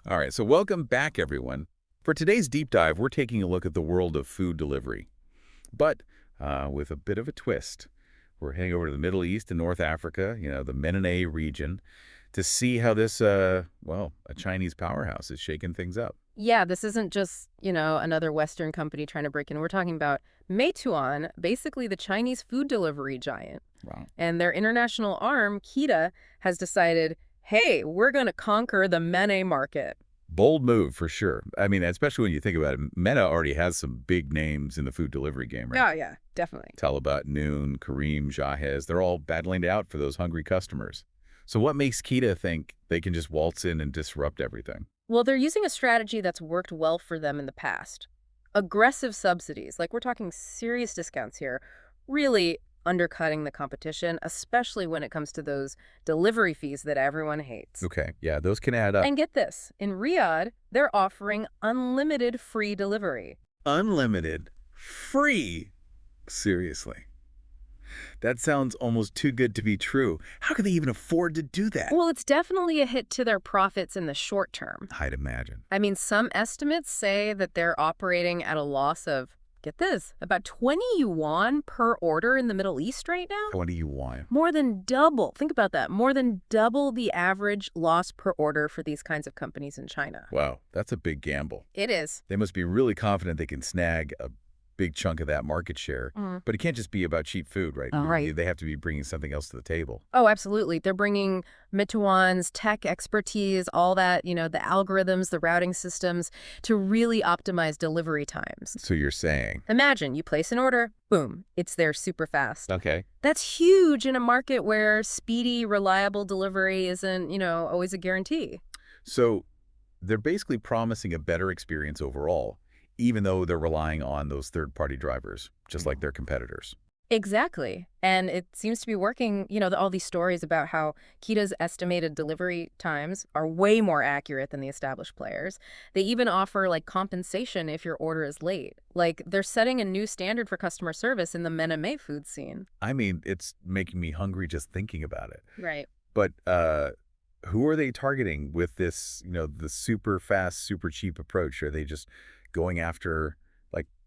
All right, so welcome back, everyone. For today's deep dive, we're taking a look at the world of food delivery, but with a bit of a twist. We're heading over to the Middle East and North Africa, the MENA region, to see how this, well, a Chinese powerhouse is shaking things up. Yeah, this isn't just, another Western company trying to break in. We're talking about Meituan, basically the Chinese food delivery giant. Wow. And their international arm, Keeta, has decided, hey, we're going to conquer the MENA market. Bold move, for sure. I mean, especially when you think about it, MENA already has some big names in the food delivery game, right? Yeah, yeah, definitely. Talabat, Noon, Kareem, Jahez, they're all battling it out for those hungry customers. So what makes Keeta think they can just waltz in and disrupt everything? Well, they're using a strategy that's worked well for them in the past. Aggressive subsidies, like we're talking serious discounts here, really undercutting the competition, especially when it comes to those delivery fees that everyone hates. Okay, yeah, those can add up. And get this, in Riyadh, they're offering unlimited free delivery. Unlimited, free. Seriously. That sounds almost too good to be true. How can they even afford to do that? Well, it's definitely a hit to their profits in the short term. I'd imagine. I mean, some estimates say that they're operating at a loss of, get this, about 20 yuan per order in the Middle East right now. 20 yuan. More than double. Think about that. More than double the average loss per order for these kinds of companies in China. Wow, that's a big gamble. It is. They must be really confident they can snag a big chunk of that market share. But it can't just be about cheap food, right? Right. They have to be bringing something else to the table. Oh, absolutely. They're bringing Meituan's tech expertise, all that, the algorithms, the routing systems, to really optimize delivery times. So you're saying? Imagine you place an order, boom, it's there super fast. Okay. That's huge in a market where speedy, reliable delivery isn't, always a guarantee. So they're basically promising a better experience overall, even though they're relying on those third-party drivers, just like their competitors. Exactly. And it seems to be working, all these stories about how Keeta's estimated delivery times are way more accurate than the established players. They even offer compensation if your order is late. They're setting a new standard for customer service in the MENA food scene. I mean, it's making me hungry just thinking about it. Right. But who are they targeting with this, the super fast, super cheap approach? Are they just going after,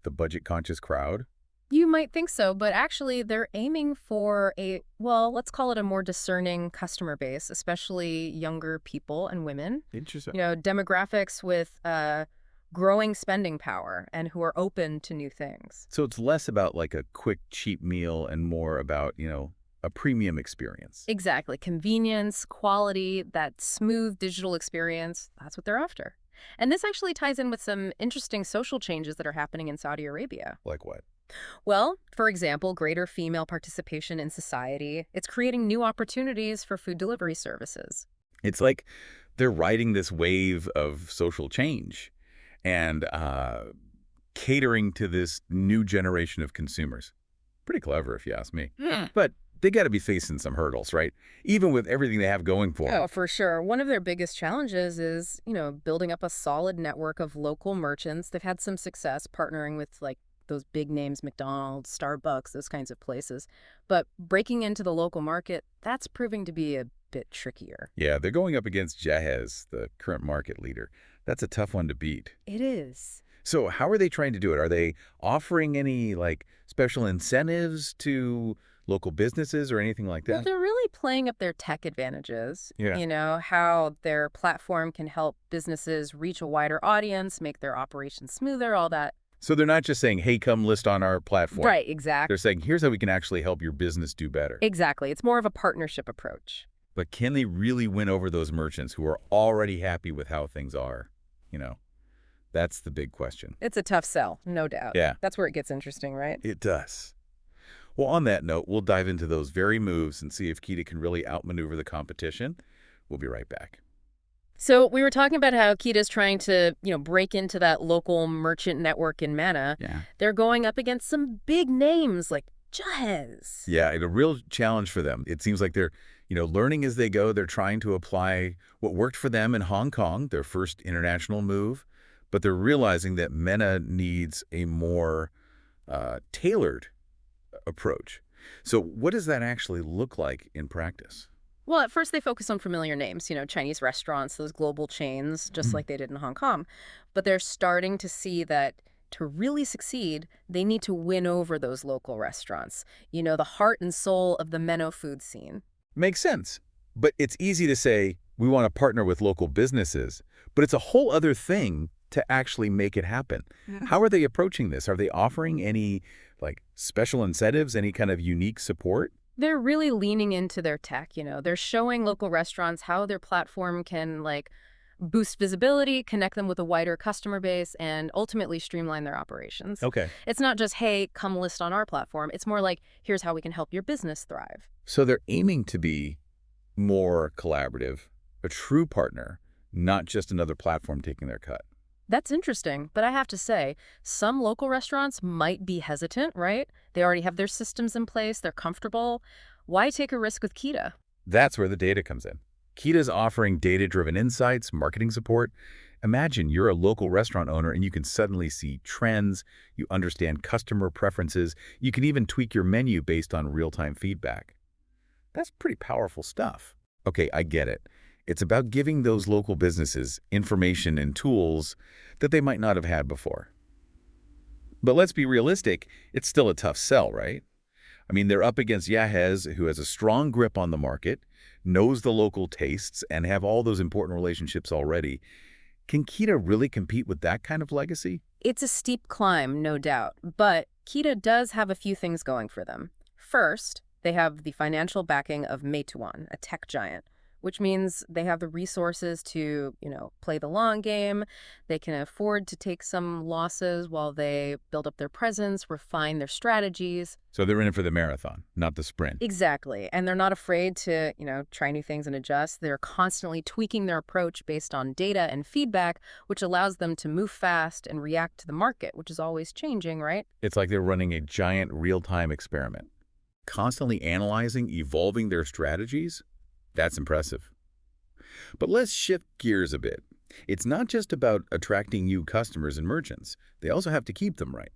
the budget-conscious crowd? You might think so, but actually they're aiming for let's call it a more discerning customer base, especially younger people and women. Interesting. Demographics with growing spending power and who are open to new things. So it's less about a quick, cheap meal and more about, a premium experience. Exactly. Convenience, quality, that smooth digital experience, that's what they're after. And this actually ties in with some interesting social changes that are happening in Saudi Arabia. Like what? Well, for example, greater female participation in society. It's creating new opportunities for food delivery services. It's like they're riding this wave of social change and catering to this new generation of consumers. Pretty clever, if you ask me. But they got to be facing some hurdles, right? Even with everything they have going for them. Oh, for sure. One of their biggest challenges is, building up a solid network of local merchants. They've had some success partnering with those big names, McDonald's, Starbucks, those kinds of places. But breaking into the local market, that's proving to be a bit trickier. Yeah, they're going up against Jahez, the current market leader. That's a tough one to beat. It is. So how are they trying to do it? Are they offering any special incentives to local businesses or anything like that? Well, they're really playing up their tech advantages. Yeah. How their platform can help businesses reach a wider audience, make their operations smoother, all that. So they're not just saying, hey, come list on our platform. Right, exactly. They're saying, here's how we can actually help your business do better. Exactly. It's more of a partnership approach. But can they really win over those merchants who are already happy with how things are? That's the big question. It's a tough sell, no doubt. Yeah. That's where it gets interesting, right? It does. Well, on that note, we'll dive into those very moves and see if Keeta can really outmaneuver the competition. We'll be right back. So we were talking about how Keeta's trying to, break into that local merchant network in MENA. Yeah. They're going up against some big names like Jahez. Yeah, a real challenge for them. It seems like they're, learning as they go. They're trying to apply what worked for them in Hong Kong, their first international move, but they're realizing that MENA needs a more tailored approach. So what does that actually look like in practice? Well, at first they focus on familiar names, Chinese restaurants, those global chains, just Mm. like they did in Hong Kong. But they're starting to see that to really succeed, they need to win over those local restaurants, the heart and soul of the MENA food scene. Makes sense. But it's easy to say we want to partner with local businesses, but it's a whole other thing to actually make it happen. Yeah. How are they approaching this? Are they offering any special incentives, any kind of unique support? They're really leaning into their tech, They're showing local restaurants how their platform can boost visibility, connect them with a wider customer base, and ultimately streamline their operations. Okay. It's not just, hey, come list on our platform. It's more like, here's how we can help your business thrive. So they're aiming to be more collaborative, a true partner, not just another platform taking their cut. That's interesting, but I have to say, some local restaurants might be hesitant, right? They already have their systems in place, they're comfortable. Why take a risk with Keeta? That's where the data comes in. Keeta's offering data-driven insights, marketing support. Imagine you're a local restaurant owner and you can suddenly see trends, you understand customer preferences, you can even tweak your menu based on real-time feedback. That's pretty powerful stuff. Okay, I get it. It's about giving those local businesses information and tools that they might not have had before. But let's be realistic, it's still a tough sell, right? I mean, they're up against Yahez, who has a strong grip on the market, knows the local tastes, and have all those important relationships already. Can Keeta really compete with that kind of legacy? It's a steep climb, no doubt, but Keeta does have a few things going for them. First, they have the financial backing of Meituan, a tech giant, which means they have the resources to, play the long game. They can afford to take some losses while they build up their presence, refine their strategies. So they're in it for the marathon, not the sprint. Exactly. And they're not afraid to, try new things and adjust. They're constantly tweaking their approach based on data and feedback, which allows them to move fast and react to the market, which is always changing, right? It's like they're running a giant real-time experiment, constantly analyzing, evolving their strategies. That's impressive. But let's shift gears a bit. It's not just about attracting new customers and merchants. They also have to keep them right.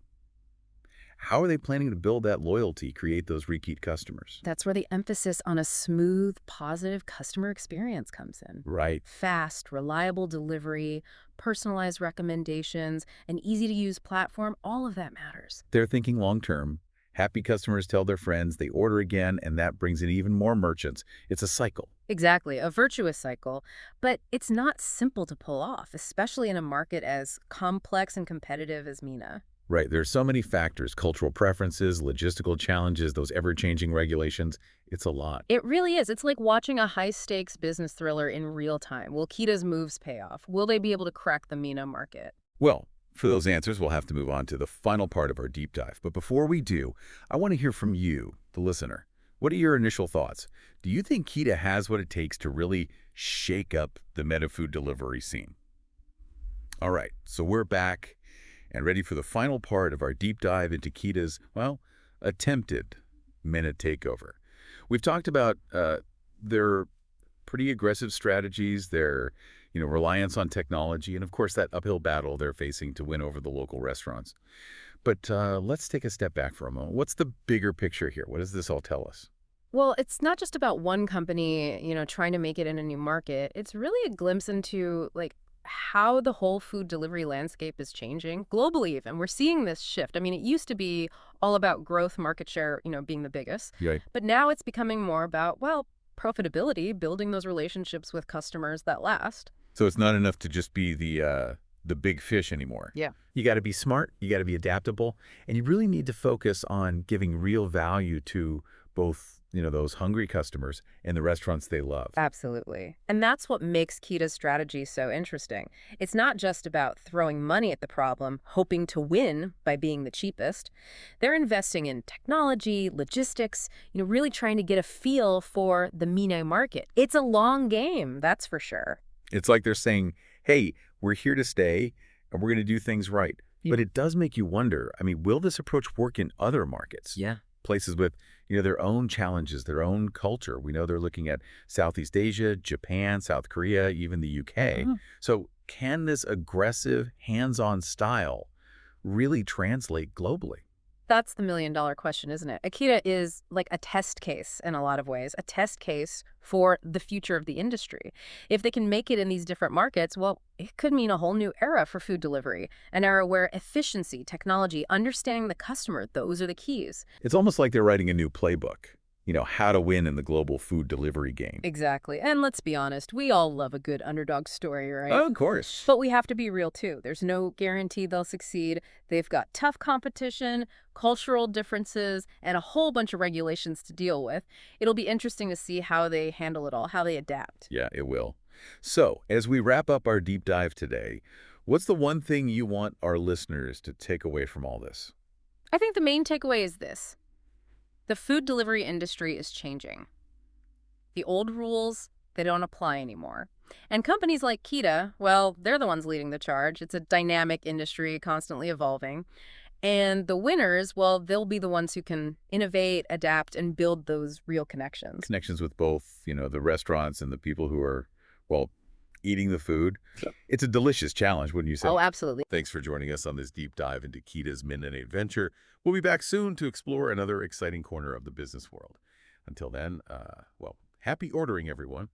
How are they planning to build that loyalty, create those repeat customers? That's where the emphasis on a smooth, positive customer experience comes in. Right. Fast, reliable delivery, personalized recommendations, an easy-to-use platform, all of that matters. They're thinking long-term. Happy customers tell their friends, they order again, and that brings in even more merchants. It's a cycle. Exactly, a virtuous cycle. But it's not simple to pull off, especially in a market as complex and competitive as MENA. Right. There's so many factors, cultural preferences, logistical challenges, those ever-changing regulations. It's a lot. It really is. It's like watching a high-stakes business thriller in real time. Will Keeta's moves pay off? Will they be able to crack the MENA market? Well, for those answers, we'll have to move on to the final part of our deep dive. But before we do, I want to hear from you, the listener. What are your initial thoughts? Do you think Keeta has what it takes to really shake up the MENA food delivery scene? All right, so we're back and ready for the final part of our deep dive into Keeta's, attempted MENA takeover. We've talked about their pretty aggressive strategies, their reliance on technology, and of course that uphill battle they're facing to win over the local restaurants. But let's take a step back for a moment. What's the bigger picture here? What does this all tell us? Well, it's not just about one company, trying to make it in a new market. It's really a glimpse into how the whole food delivery landscape is changing globally even. We're seeing this shift. I mean, it used to be all about growth, market share, being the biggest. Right. But now it's becoming more about, profitability, building those relationships with customers that last. So it's not enough to just be the big fish anymore. Yeah. You got to be smart, you got to be adaptable, and you really need to focus on giving real value to both, those hungry customers and the restaurants they love. Absolutely. And that's what makes Keeta's strategy so interesting. It's not just about throwing money at the problem, hoping to win by being the cheapest. They're investing in technology, logistics, really trying to get a feel for the MENA market. It's a long game, that's for sure. It's like they're saying, hey, we're here to stay, and we're going to do things right. Yeah. But it does make you wonder, will this approach work in other markets? Yeah. Places with, their own challenges, their own culture. We know they're looking at Southeast Asia, Japan, South Korea, even the UK. So can this aggressive, hands-on style really translate globally? That's the million-dollar question, isn't it? Akita is like a test case in a lot of ways, a test case for the future of the industry. If they can make it in these different markets, well, it could mean a whole new era for food delivery, an era where efficiency, technology, understanding the customer, those are the keys. It's almost like they're writing a new playbook, how to win in the global food delivery game. Exactly. And let's be honest, we all love a good underdog story, right? Oh, of course. But we have to be real too. There's no guarantee they'll succeed. They've got tough competition, cultural differences, and a whole bunch of regulations to deal with. It'll be interesting to see how they handle it all, how they adapt. Yeah, it will. So, as we wrap up our deep dive today, what's the one thing you want our listeners to take away from all this? I think the main takeaway is this. The food delivery industry is changing. The old rules, they don't apply anymore. And companies like Keeta, well, they're the ones leading the charge. It's a dynamic industry, constantly evolving. And the winners, well, they'll be the ones who can innovate, adapt, and build those real connections. Connections with both, the restaurants and the people who are, well, eating the food. Yep. It's a delicious challenge, wouldn't you say? Oh, absolutely. Thanks for joining us on this deep dive into Keeta's MENA adventure. We'll be back soon to explore another exciting corner of the business world. Until then, well, happy ordering, everyone.